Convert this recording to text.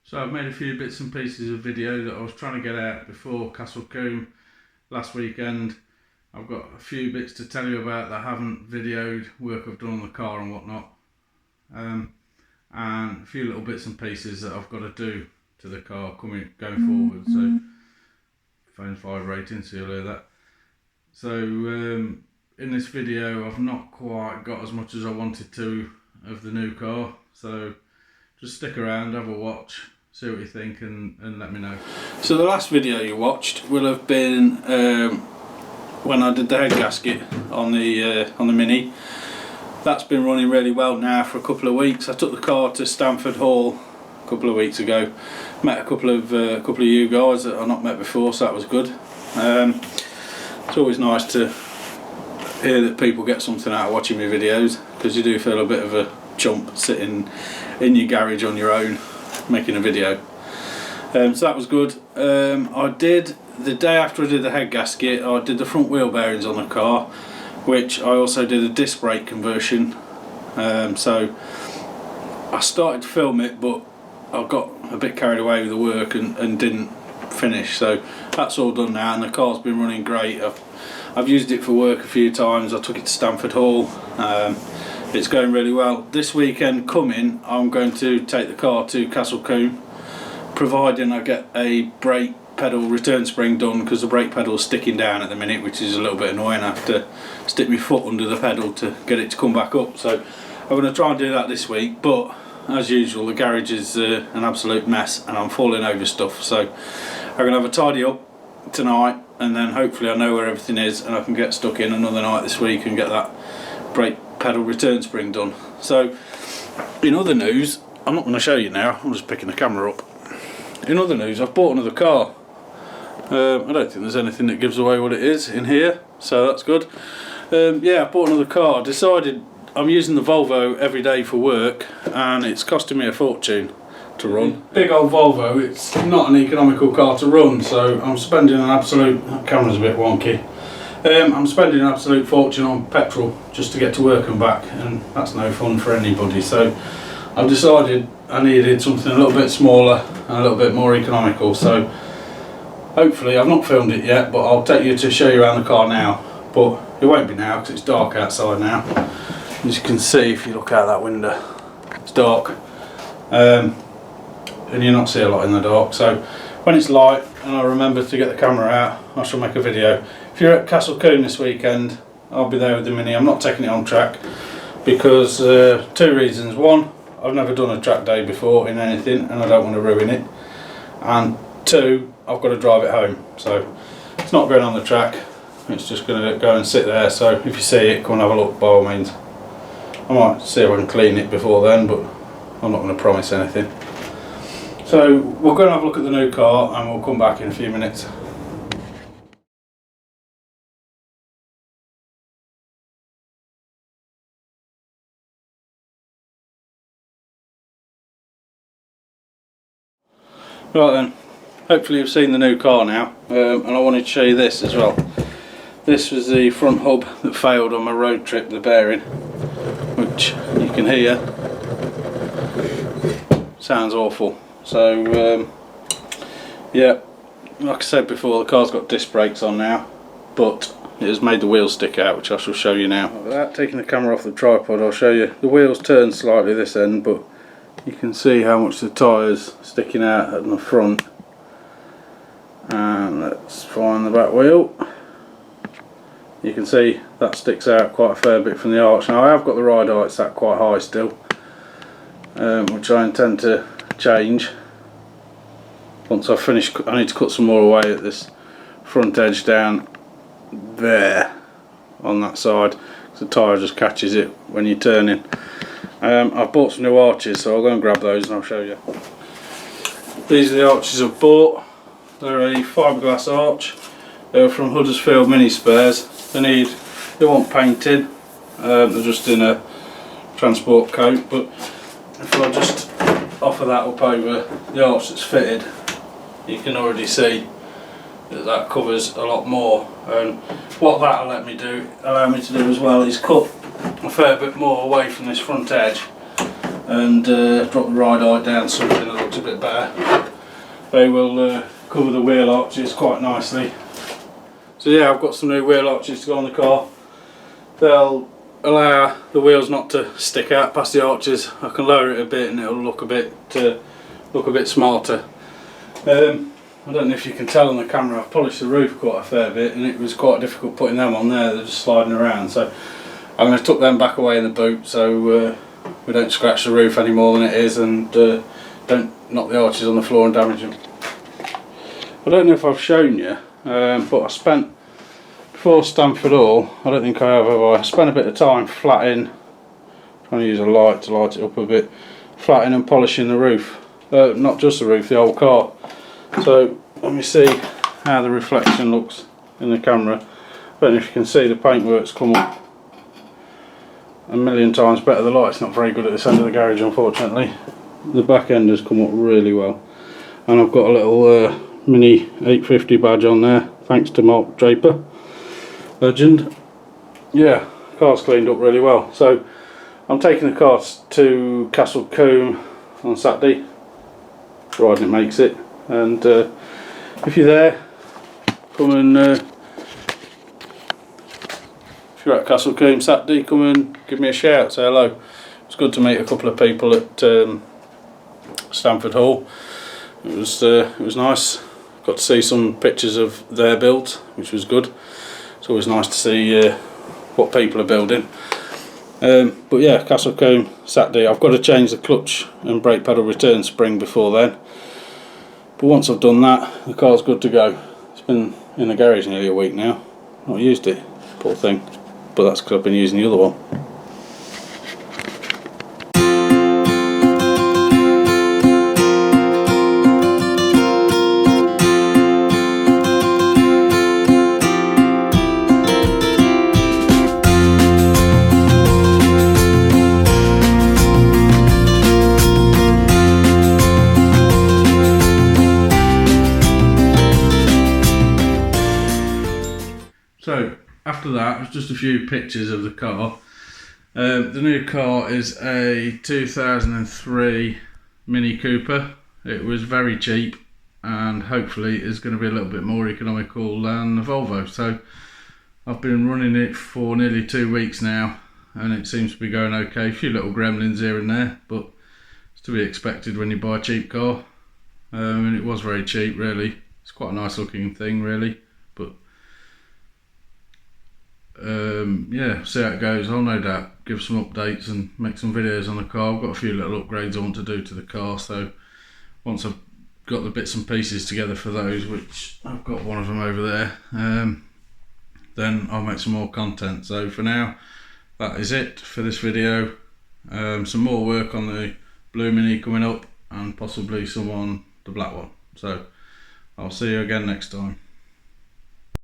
So I've made a few bits and pieces of video that I was trying to get out before Castle Combe last weekend. I've got a few bits to tell you about that I haven't videoed, work I've done on the car and whatnot, and a few little bits and pieces that I've got to do to the car going forward. So phone's vibrating, so you'll hear that. So in this video I've not quite got as much as I wanted to of the new car, so just stick around, have a watch, see what you think and let me know. So the last video you watched will have been when I did the head gasket on the Mini. That's been running really well now for a couple of weeks. I took the car to Stamford Hall a couple of weeks ago, met a couple of you guys that I've not met before, so that was good. It's always nice to hear that people get something out of watching my videos, because you do feel a bit of a chump sitting in your garage on your own making a video. So that was good. I did, the day after I did the head gasket, I did the front wheel bearings on the car, which I also did a disc brake conversion. So I started to film it, but I got a bit carried away with the work and didn't finish. So that's all done now, and the car's been running great. I've used it for work a few times. I took it to Stamford Hall. It's going really well. This weekend coming, I'm going to take the car to Castle Combe, providing I get a brake pedal return spring done, because the brake pedal is sticking down at the minute, which is a little bit annoying. I have to stick my foot under the pedal to get it to come back up. So I'm going to try and do that this week, but as usual the garage is an absolute mess and I'm falling over stuff. So I'm going to have a tidy up tonight, and then hopefully I know where everything is and I can get stuck in another night this week and get that brake pedal return spring done. So in other news, I'm not going to show you now, I'm just picking the camera up. In other news, I've bought another car. I don't think there's anything that gives away what it is in here, so that's good. Yeah, I bought another car. Decided I'm using the Volvo every day for work, and it's costing me a fortune to run. Big old Volvo, it's not an economical car to run, so I'm spending an absolute, that camera's a bit wonky. I'm spending an absolute fortune on petrol just to get to work and back, and that's no fun for anybody. So I've decided I needed something a little bit smaller and a little bit more economical. So hopefully, I've not filmed it yet, but I'll take you to show you around the car now. But it won't be now because it's dark outside now. As you can see, if you look out that window, it's dark, and you'll not see a lot in the dark. So when it's light and I remember to get the camera out, I shall make a video. If you're at Castle Combe this weekend, I'll be there with the Mini. I'm not taking it on track because two reasons. One, I've never done a track day before in anything and I don't want to ruin it. And two, I've got to drive it home. So it's not going on the track, it's just going to go and sit there. So if you see it, come and have a look by all means. I might see if I can clean it before then, but I'm not going to promise anything. So we'll go and have a look at the new car and we'll come back in a few minutes. Right then, hopefully you've seen the new car now, and I wanted to show you this as well. This was the front hub that failed on my road trip, the bearing, which you can hear sounds awful. So yeah, like I said before, the car's got disc brakes on now, but it has made the wheels stick out, which I shall show you now. Without taking the camera off the tripod, I'll show you. The wheels turn slightly this end, but you can see how much the tyres sticking out at the front. And let's find the back wheel. You can see that sticks out quite a fair bit from the arch. Now I have got the ride height set quite high still, which I intend to change once I finish. I need to cut some more away at this front edge down there on that side, because the tyre just catches it when you're turning. I've bought some new arches, so I'll go and grab those and I'll show you. These are the arches I've bought. They're a fiberglass arch. They're from Huddersfield Mini Spares. They want painting. They're just in a transport coat, but if I just offer that up over the arch that's fitted, you can already see that covers a lot more. And what that'll allow me to do as well is cut a fair bit more away from this front edge and drop the ride height down to something that looks a bit better. They will cover the wheel arches quite nicely. So yeah, I've got some new wheel arches to go on the car. They'll allow the wheels not to stick out past the arches. I can lower it a bit and it'll look a bit smarter. I don't know if you can tell on the camera, I've polished the roof quite a fair bit and it was quite difficult putting them on there, they're just sliding around. So I'm going to tuck them back away in the boot so we don't scratch the roof any more than it is, and don't knock the arches on the floor and damage them. I don't know if I've shown you, but I spent, before Stamford Hall, I don't think I have I spent a bit of time flatting, trying to use a light to light it up a bit, flatting and polishing the roof. Not just the roof, the whole car. So let me see how the reflection looks in the camera. I don't know if you can see the paintwork's come up a million times better. The light's not very good at this end of the garage, unfortunately. The back end has come up really well, and I've got a little mini 850 badge on there, thanks to Mark Draper, legend. Yeah, car's cleaned up really well. So I'm taking the car to Castle Combe on Saturday, providing it makes it. And if you're there, come and if you're at Castle Combe Saturday, come and give me a shout, say hello. It's good to meet a couple of people at Stamford Hall. It was nice. Got to see some pictures of their builds, which was good. It's always nice to see what people are building. But yeah, Castle Combe Saturday. I've got to change the clutch and brake pedal return spring before then. But once I've done that, the car's good to go. It's been in the garage nearly a week now. Not used it, poor thing. But that's because I've been using the other one. So after that, it's just a few pictures of the car. The new car is a 2003 Mini Cooper. It was very cheap and hopefully is going to be a little bit more economical than the Volvo. So I've been running it for nearly 2 weeks now and it seems to be going okay. A few little gremlins here and there, but it's to be expected when you buy a cheap car. And it was very cheap really. It's quite a nice looking thing really, but yeah, see how it goes. I'll no doubt give some updates and make some videos on the car. I've got a few little upgrades I want to do to the car, so once I've got the bits and pieces together for those, which I've got one of them over there, then I'll make some more content. So for now, that is it for this video. Some more work on the blue Mini coming up and possibly some on the black one. So I'll see you again next time.